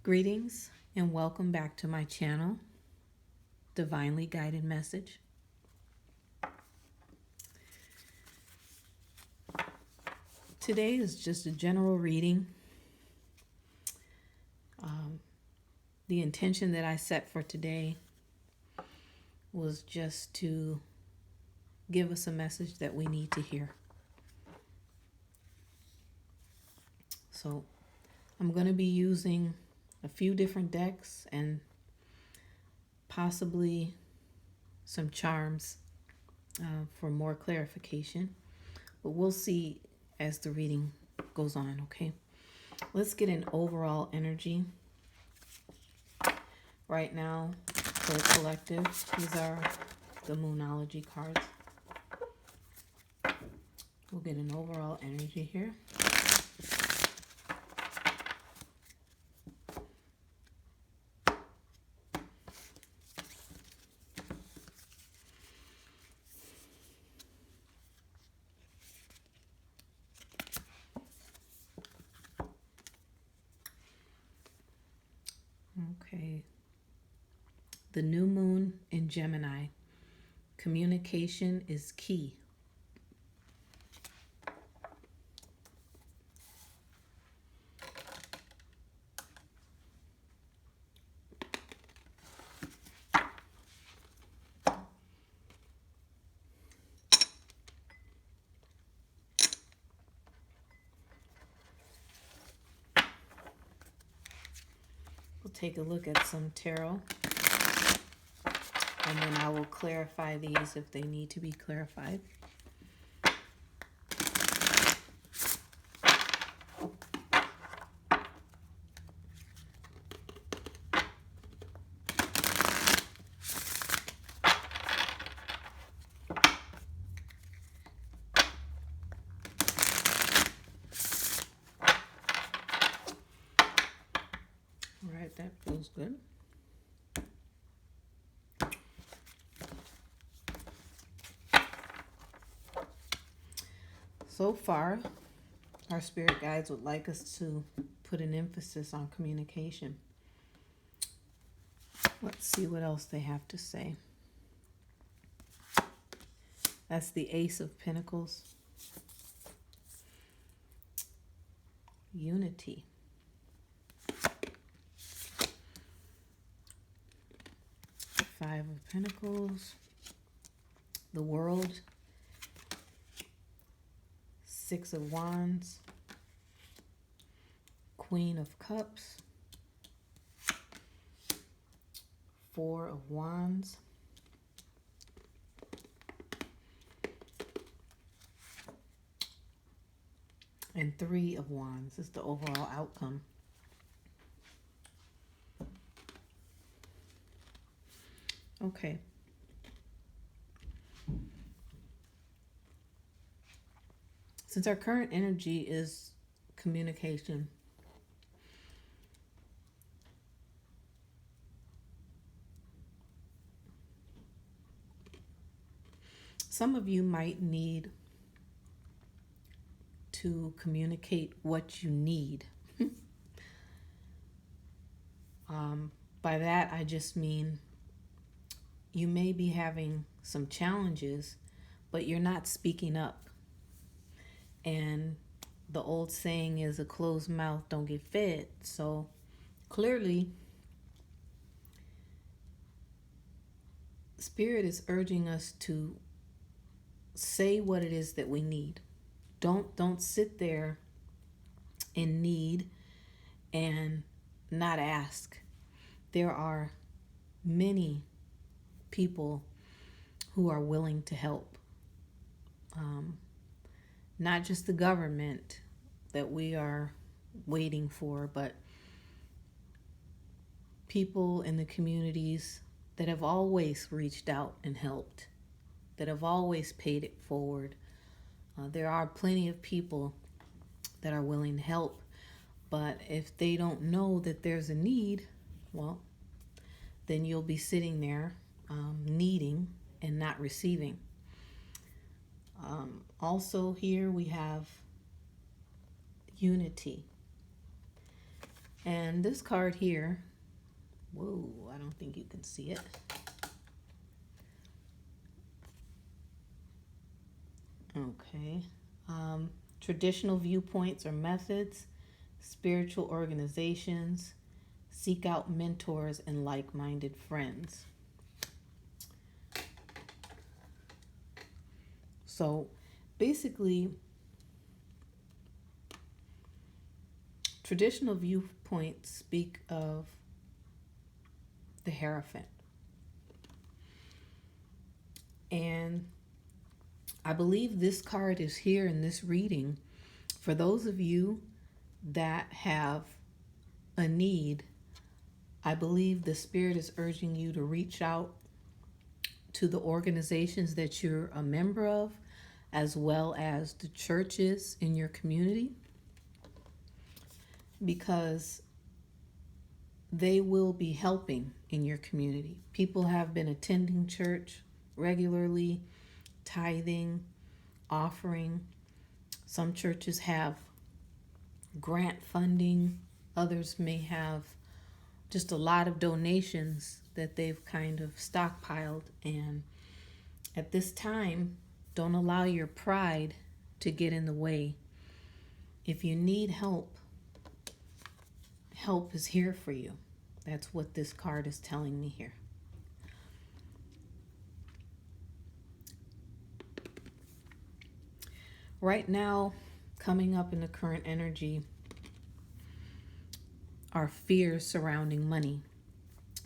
Greetings and welcome back to my channel, Divinely Guided Message. Today is just a general reading. The intention that I set for today was just to give us a message that we need to hear. So I'm going to be using a few different decks and possibly some charms for more clarification, but we'll see as the reading goes on. Okay, let's get an overall energy right now for the collective. These are the Moonology cards. We'll get an overall energy here. Okay. The new moon in Gemini. Communication is key. We'll take a look at some tarot, and then I will clarify these if they need to be clarified. All right, that feels good. So far, our spirit guides would like us to put an emphasis on communication. Let's see what else they have to say. That's the Ace of Pentacles. Unity. Five of Pentacles. The World. Six of Wands. Queen of Cups. Four of Wands. And Three of Wands is the overall outcome. Okay. Since our current energy is communication, some of you might need to communicate what you need. By that, I just mean you may be having some challenges, but you're not speaking up. And the old saying is, a closed mouth don't get fed. So clearly, Spirit is urging us to say what it is that we need. Don't sit there in need and not ask. There are many people who are willing to help. Not just the government that we are waiting for, but people in the communities that have always reached out and helped, that have always paid it forward. There are plenty of people that are willing to help, but if they don't know that there's a need, well, then you'll be sitting there needing and not receiving. Also here we have unity. And this card here, whoa, I don't think you can see it. Okay. Traditional viewpoints or methods, spiritual organizations, seek out mentors and like-minded friends. So basically, traditional viewpoints speak of the Hierophant. And I believe this card is here in this reading for those of you that have a need. I believe the Spirit is urging you to reach out to the organizations that you're a member of, as well as the churches in your community, because they will be helping in your community. People have been attending church regularly, tithing, offering. Some churches have grant funding. Others may have just a lot of donations that they've kind of stockpiled. And at this time, don't allow your pride to get in the way. If you need help, help is here for you. That's what this card is telling me here. Right now, coming up in the current energy, are fears surrounding money.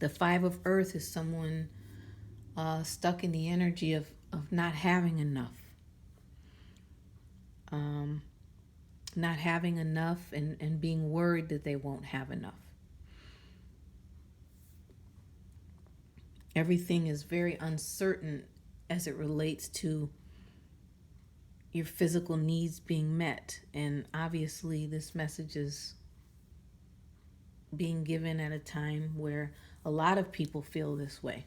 The Five of Earth is someone stuck in the energy of not having enough. Not having enough and being worried that they won't have enough. Everything is very uncertain as it relates to your physical needs being met. And obviously this message is being given at a time where a lot of people feel this way.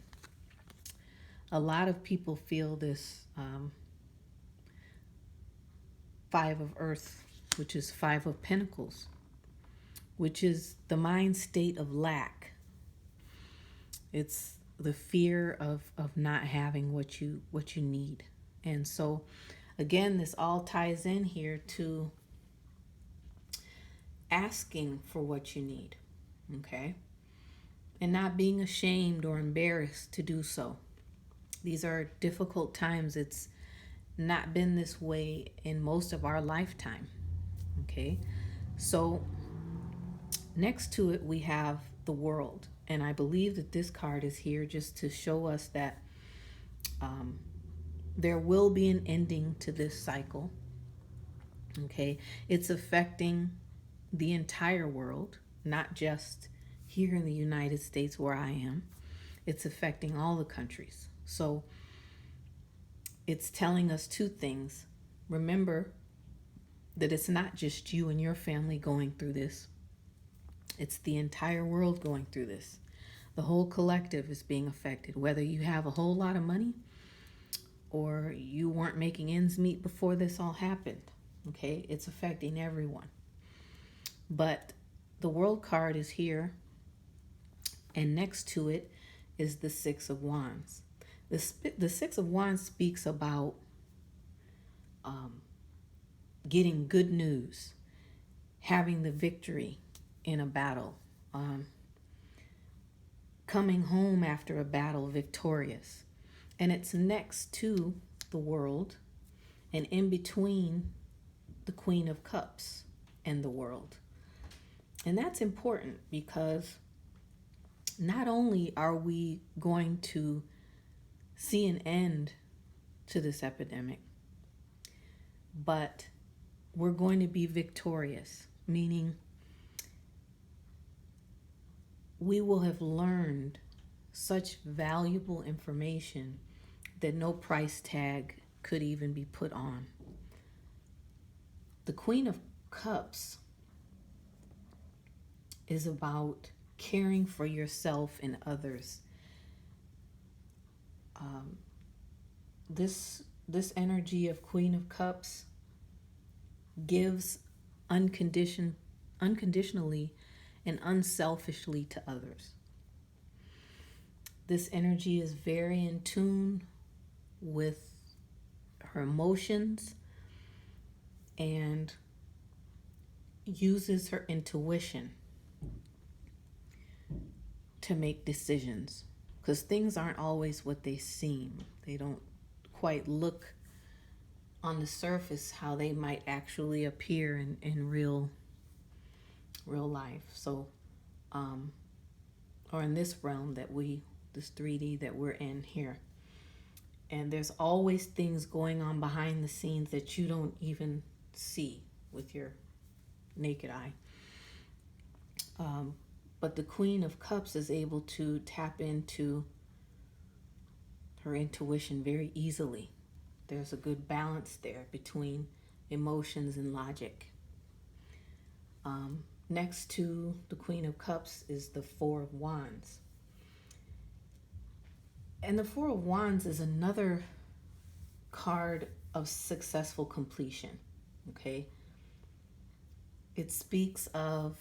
A lot of people feel this Five of Earth, which is Five of Pentacles, which is the mind state of lack. It's the fear of not having what you need. And so again, this all ties in here to asking for what you need, okay? And not being ashamed or embarrassed to do so. These are difficult times. It's not been this way in most of our lifetime, okay? So next to it, we have the World. And I believe that this card is here just to show us that there will be an ending to this cycle, okay? It's affecting the entire world, not just here in the United States where I am. It's affecting all the countries. So it's telling us two things. Remember that it's not just you and your family going through this. It's the entire world going through this. The whole collective is being affected, whether you have a whole lot of money or you weren't making ends meet before this all happened. Okay, it's affecting everyone. But the World card is here, and next to it is the Six of Wands. The Six of Wands speaks about getting good news, having the victory in a battle, coming home after a battle victorious. And it's next to the World and in between the Queen of Cups and the World. And that's important because not only are we going to see an end to this epidemic, but we're going to be victorious, meaning we will have learned such valuable information that no price tag could even be put on. The Queen of Cups is about caring for yourself and others. This energy of Queen of Cups gives unconditionally and unselfishly to others. This energy is very in tune with her emotions and uses her intuition to make decisions, because things aren't always what they seem. They don't quite look on the surface how they might actually appear in real life. So or in this realm this 3D that we're in here. And there's always things going on behind the scenes that you don't even see with your naked eye. But the Queen of Cups is able to tap into her intuition very easily. There's a good balance there between emotions and logic. Next to the Queen of Cups is the Four of Wands. And the Four of Wands is another card of successful completion, okay? It speaks of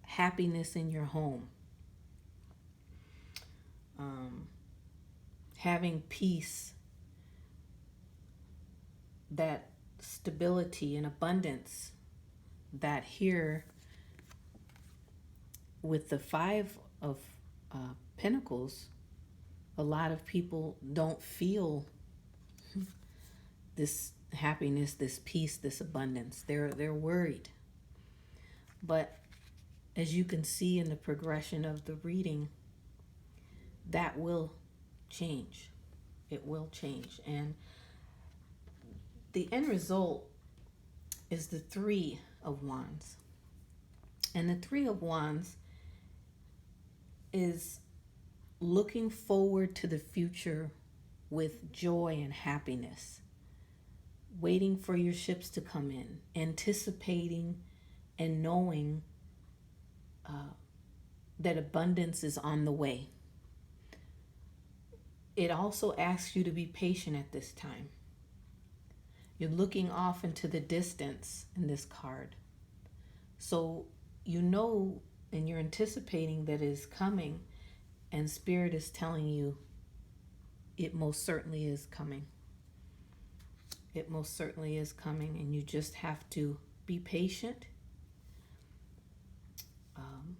happiness in your home, having peace, that stability and abundance that here with the Five of Pentacles, a lot of people don't feel this happiness, this peace, this abundance. They're worried. But as you can see in the progression of the reading, that will change. It will change. And the end result is the Three of Wands. And the Three of Wands is looking forward to the future with joy and happiness, waiting for your ships to come in, anticipating and knowing that abundance is on the way. It also asks you to be patient at this time. You're looking off into the distance in this card. So you know and you're anticipating that it is coming, and Spirit is telling you it most certainly is coming. It most certainly is coming, and you just have to be patient.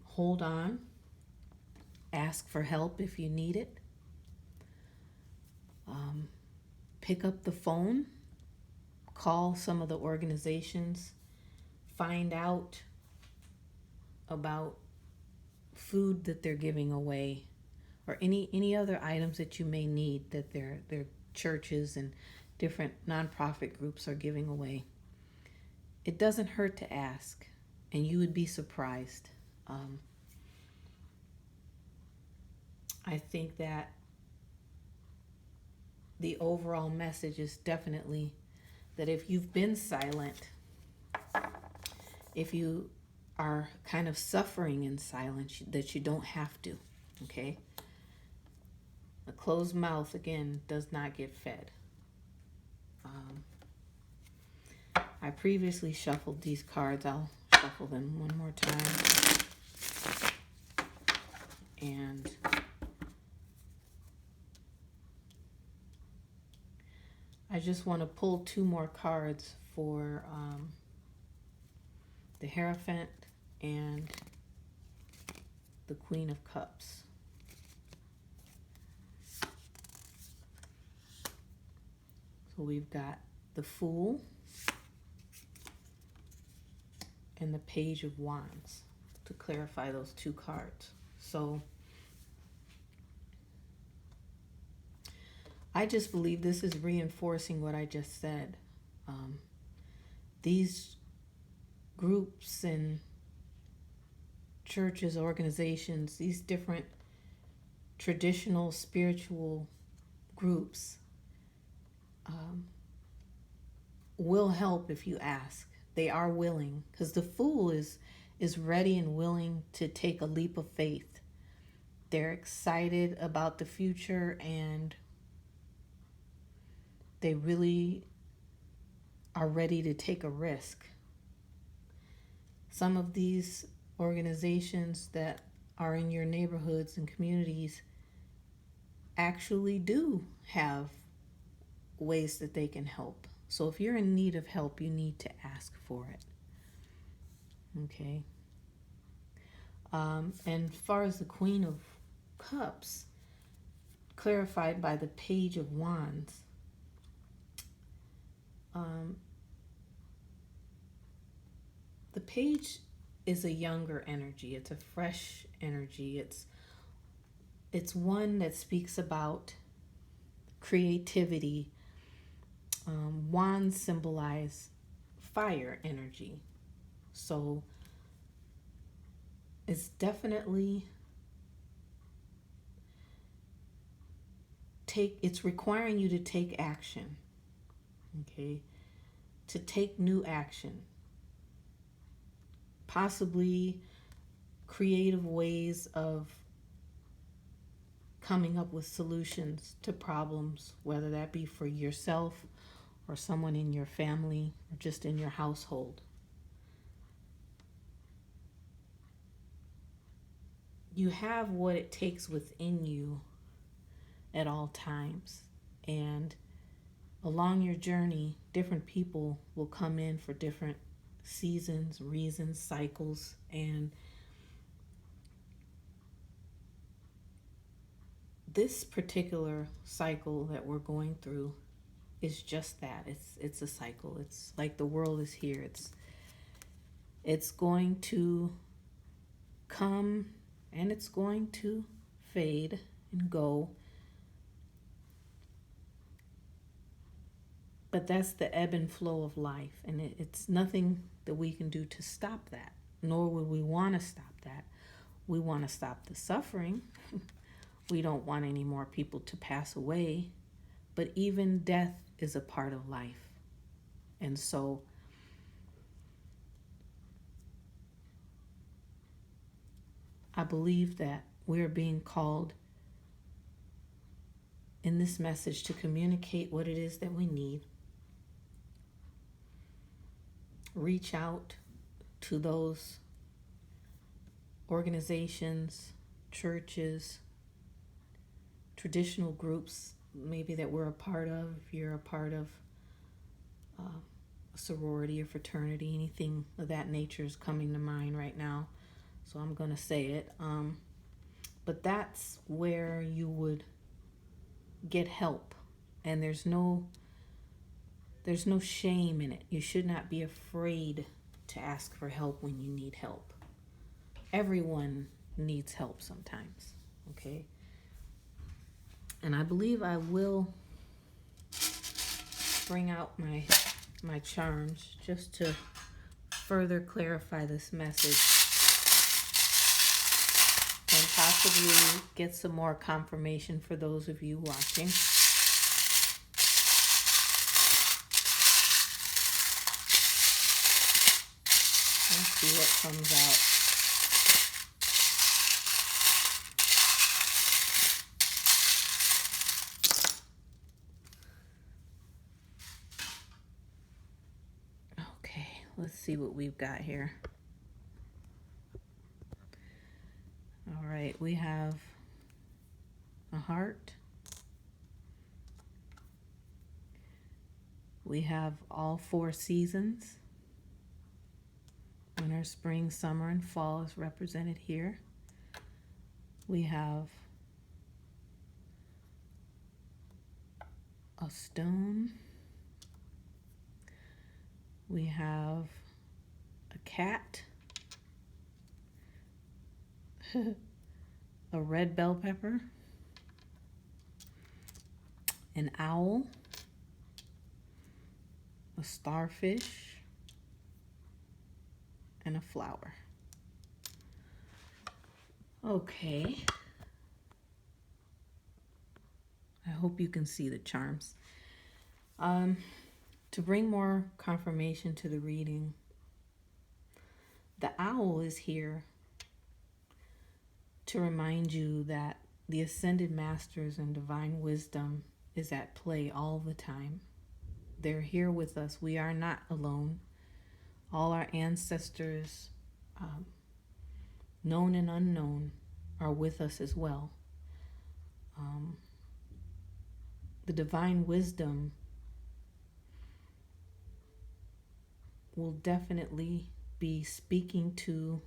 Hold on. Ask for help if you need it. Pick up the phone. Call some of the organizations. Find out about food that they're giving away, or any other items that you may need that their churches and different nonprofit groups are giving away. It doesn't hurt to ask, and you would be surprised. I think that the overall message is definitely that if you've been silent, if you are kind of suffering in silence, that you don't have to, okay? A closed mouth, again, does not get fed. I previously shuffled these cards. I'll shuffle them one more time. And I just want to pull two more cards for the Hierophant and the Queen of Cups. So we've got the Fool and the Page of Wands to clarify those two cards. So I just believe this is reinforcing what I just said. These groups and churches, organizations, these different traditional spiritual groups will help if you ask. They are willing, because the Fool is ready and willing to take a leap of faith. They're excited about the future, and they really are ready to take a risk. Some of these organizations that are in your neighborhoods and communities actually do have ways that they can help. So if you're in need of help, you need to ask for it. Okay. And as far as the Queen of Cups, clarified by the Page of Wands, the Page is a younger energy. It's a fresh energy. It's one that speaks about creativity. Wands symbolize fire energy. So it's definitely it's requiring you to take action. Okay? To take new action. Possibly creative ways of coming up with solutions to problems, whether that be for yourself or someone in your family or just in your household. You have what it takes within you at all times. And along your journey, different people will come in for different seasons, reasons, cycles, and this particular cycle that we're going through is just that. It's a cycle. It's like the world is here. It's going to come and it's going to fade and go. But that's the ebb and flow of life, and it's nothing that we can do to stop that, nor would we want to stop that. We want to stop the suffering. We don't want any more people to pass away, but even death is a part of life. And so I believe that we're being called in this message to communicate what it is that we need. Reach out to those organizations, churches, traditional groups, maybe that we're a part of. If you're a part of a sorority or fraternity, anything of that nature is coming to mind right now, so I'm going to say it. But that's where you would get help, and there's no shame in it. You should not be afraid to ask for help when you need help. Everyone needs help sometimes, okay? And I believe I will bring out my charms just to further clarify this message and possibly get some more confirmation for those of you watching. Let's see what comes out. Okay, let's see what we've got here. All right, we have a heart. We have all four seasons. Winter, spring, summer, and fall is represented here. We have a stone. We have a cat. A red bell pepper. An owl. A starfish. And a flower. Okay. I hope you can see the charms. To bring more confirmation to the reading, the owl is here to remind you that the ascended masters and divine wisdom is at play all the time. They're here with us. We are not alone. All our ancestors known and unknown, are with us as well. The divine wisdom will definitely be speaking to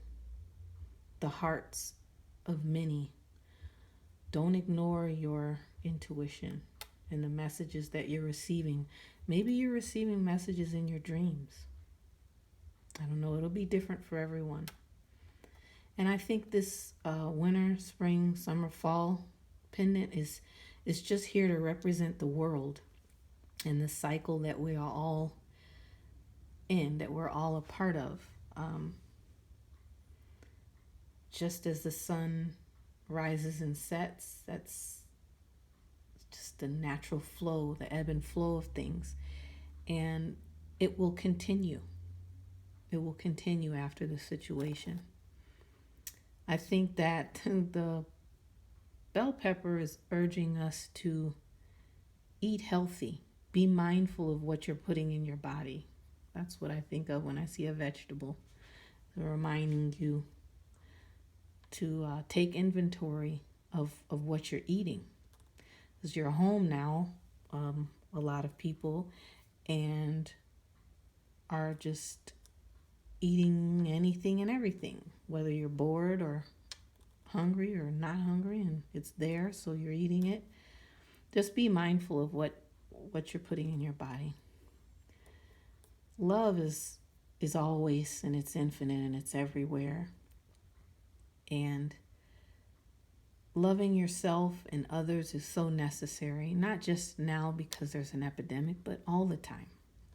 the hearts of many. Don't ignore your intuition and the messages that you're receiving. Maybe you're receiving messages in your dreams. I don't know, it'll be different for everyone. And I think this winter, spring, summer, fall pendant is just here to represent the world and the cycle that we are all in, that we're all a part of. Just as the sun rises and sets, that's just the natural flow, the ebb and flow of things. And it will continue. It will continue after the situation. I think that the bell pepper is urging us to eat healthy. Be mindful of what you're putting in your body. That's what I think of when I see a vegetable. They're reminding you to take inventory of what you're eating. Because you're home now, a lot of people, and are just eating anything and everything, whether you're bored or hungry or not hungry, and it's there, so you're eating it. Just be mindful of what you're putting in your body. Love is always, and it's infinite, and it's everywhere. And loving yourself and others is so necessary, not just now because there's an epidemic, but all the time.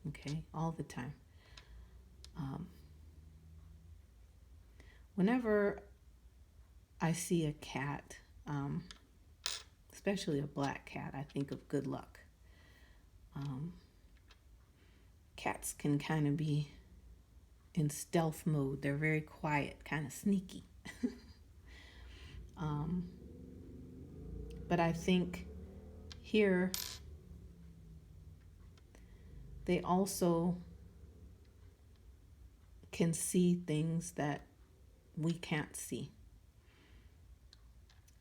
Okay, all the time. Whenever I see a cat, especially a black cat, I think of good luck. Cats can kind of be in stealth mode. They're very quiet, kind of sneaky. But I think here they also can see things that we can't see.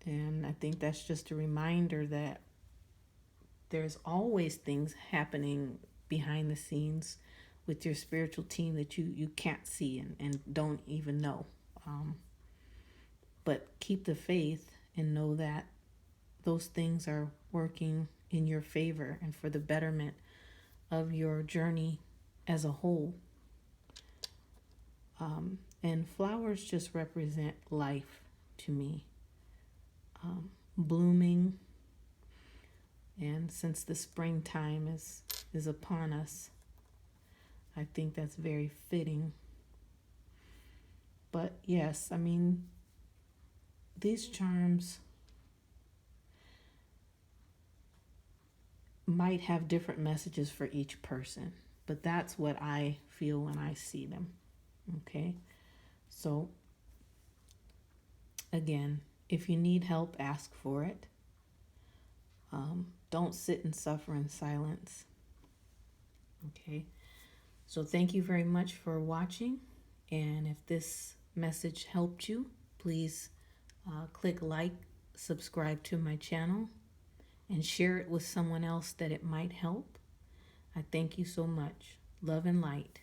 And I think that's just a reminder that there's always things happening behind the scenes with your spiritual team that you can't see and don't even know. But keep the faith and know that those things are working in your favor and for the betterment of your journey as a whole. And flowers just represent life to me. Blooming. And since the springtime is upon us, I think that's very fitting. But yes, I mean, these charms might have different messages for each person, but that's what I feel when I see them. Okay? So, again, if you need help, ask for it. Don't sit and suffer in silence. Okay? So thank you very much for watching. And if this message helped you, please click like, subscribe to my channel, and share it with someone else that it might help. I thank you so much. Love and light.